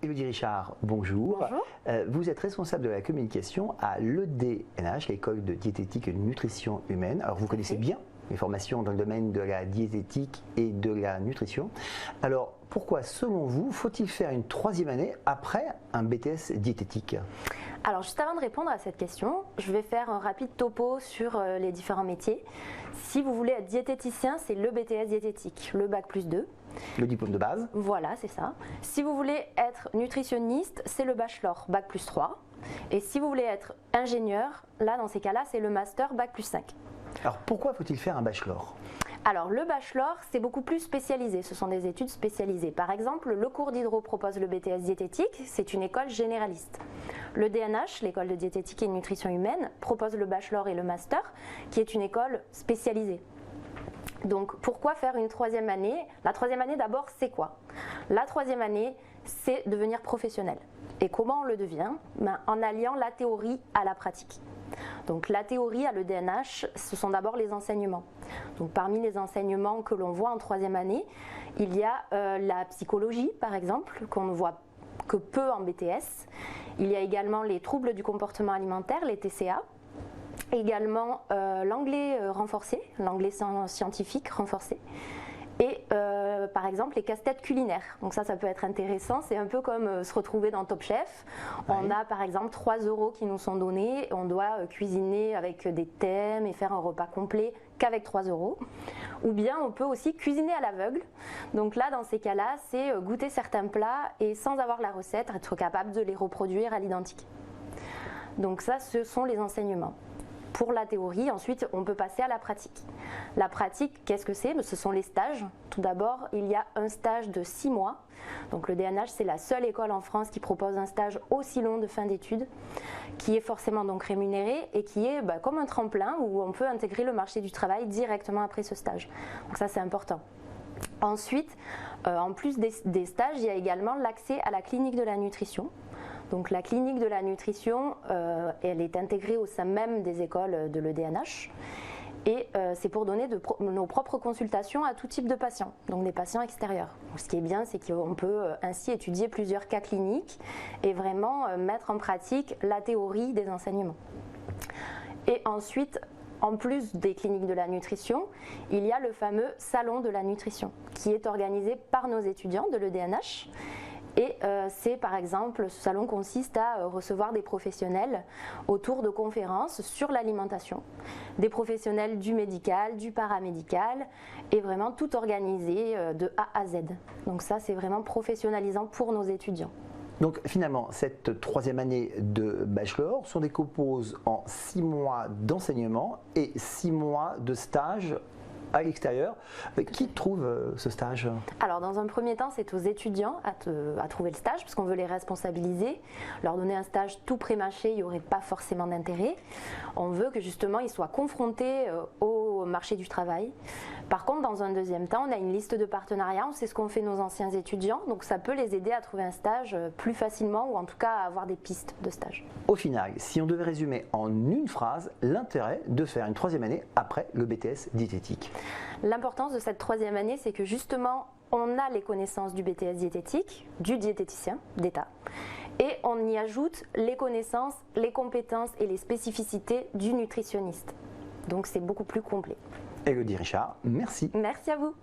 Élodie Richard, bonjour. Bonjour. Vous êtes responsable de la communication à l'EDNH, l'École de diététique et de nutrition humaine. Alors vous connaissez bien les formations dans le domaine de la diététique et de la nutrition. Alors pourquoi, selon vous, faut-il faire une troisième année après un BTS diététique ? Alors juste avant de répondre à cette question, je vais faire un rapide topo sur les différents métiers. Si vous voulez être diététicien, c'est le BTS diététique, le Bac+2. Le diplôme de base. Voilà, c'est ça. Si vous voulez être nutritionniste, c'est le bachelor Bac+3. Et si vous voulez être ingénieur, là dans ces cas-là, c'est le master Bac+5. Alors pourquoi faut-il faire un bachelor ? Alors le bachelor, c'est beaucoup plus spécialisé, ce sont des études spécialisées. Par exemple, le cours d'hydro propose le BTS diététique, c'est une école généraliste. Le DNH, l'école de diététique et de nutrition humaine, propose le bachelor et le master, qui est une école spécialisée. Donc pourquoi faire une troisième année ? La troisième année d'abord, c'est quoi ? La troisième année, c'est devenir professionnel. Et comment on le devient ? En alliant la théorie à la pratique. Donc la théorie à l'EDNH, ce sont d'abord les enseignements. Donc parmi les enseignements que l'on voit en troisième année, il y a la psychologie par exemple, qu'on ne voit que peu en BTS. Il y a également les troubles du comportement alimentaire, les TCA. Également l'anglais renforcé, l'anglais scientifique renforcé. Et par exemple les casse-têtes culinaires. Donc ça peut être intéressant, c'est un peu comme se retrouver dans Top Chef. On a par exemple 3 € qui nous sont donnés, on doit cuisiner avec des thèmes et faire un repas complet qu'avec 3 €. Ou bien on peut aussi cuisiner à l'aveugle. Donc là dans ces cas-là, c'est goûter certains plats et sans avoir la recette, être capable de les reproduire à l'identique. Donc ça, ce sont les enseignements. Pour la théorie, ensuite, on peut passer à la pratique. La pratique, qu'est-ce que c'est ? Ce sont les stages. Tout d'abord, il y a un stage de 6 mois. Donc le DNH, c'est la seule école en France qui propose un stage aussi long de fin d'études, qui est forcément donc rémunéré et qui est comme un tremplin où on peut intégrer le marché du travail directement après ce stage. Donc ça, c'est important. Ensuite, en plus des stages, il y a également l'accès à la clinique de la nutrition. Donc la clinique de la nutrition, elle est intégrée au sein même des écoles de l'EDNH et c'est pour donner nos propres consultations à tout type de patients, donc des patients extérieurs. Donc, ce qui est bien, c'est qu'on peut ainsi étudier plusieurs cas cliniques et vraiment mettre en pratique la théorie des enseignements. Et ensuite, en plus des cliniques de la nutrition, il y a le fameux salon de la nutrition qui est organisé par nos étudiants de l'EDNH. Et c'est par exemple, ce salon consiste à recevoir des professionnels autour de conférences sur l'alimentation, des professionnels du médical, du paramédical, et vraiment tout organisé de A à Z. Donc ça, c'est vraiment professionnalisant pour nos étudiants. Donc finalement, cette troisième année de bachelor se décompose en 6 mois d'enseignement et 6 mois de stage à l'extérieur. Qui trouve ce stage ? Alors dans un premier temps, c'est aux étudiants à trouver le stage, parce qu'on veut les responsabiliser. Leur donner un stage tout pré-mâché, il n'y aurait pas forcément d'intérêt. On veut que justement ils soient confrontés au marché du travail. Par contre, dans un deuxième temps, on a une liste de partenariats, on sait ce qu'ont fait nos anciens étudiants, donc ça peut les aider à trouver un stage plus facilement ou en tout cas à avoir des pistes de stage. Au final, si on devait résumer en une phrase l'intérêt de faire une troisième année après le BTS diététique. L'importance de cette troisième année, c'est que justement, on a les connaissances du BTS diététique, du diététicien d'État, et on y ajoute les connaissances, les compétences et les spécificités du nutritionniste. Donc c'est beaucoup plus complet. Élodie Richard, merci. Merci à vous.